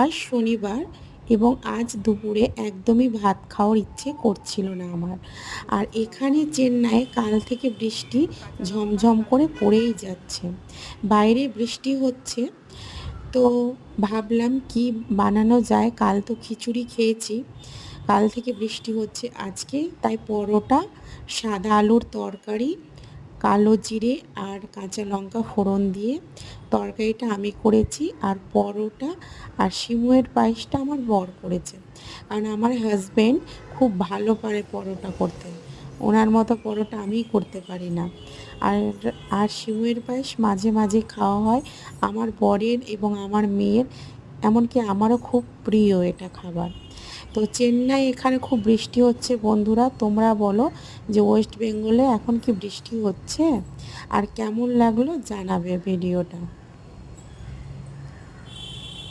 আজ শনিবার এবং আজ দুপুরে একদমই ভাত খাওয়ার ইচ্ছে করছিল না আমার। আর এখানে চেন্নাইয়ে কাল থেকে বৃষ্টি ঝমঝম করে পড়েই যাচ্ছে। বাইরে বৃষ্টি হচ্ছে, তো ভাবলাম কি বানানো যায়। কাল তো খিচুড়ি খেয়েছি, কাল থেকে বৃষ্টি হচ্ছে আজকে, তাই পরোটা, সাদা আলুর তরকারি, কালো জিরে আর কাঁচা লঙ্কা ফোড়ন দিয়ে তরকারিটা আমি করেছি। আর পরোটা আর সিমুয়ের পায়েসটা আমার বর করেছে, কারণ আমার হাজব্যান্ড খুব ভালো পারে পরোটা করতে। ওনার মতো পরোটা আমি করতে পারি না। আর আর সিমুয়ের পায়েস মাঝে মাঝে খাওয়া হয় আমার বরের এবং আমার মেয়ের, এমনকি আমারও খুব প্রিয় এটা খাবার। তো চেন্নাই এখানে খুব বৃষ্টি হচ্ছে বন্ধুরা। তোমরা বলো যে ওয়েস্ট বেঙ্গলে এখন কি বৃষ্টি হচ্ছে? আর কেমন লাগলো জানাবে ভিডিওটা।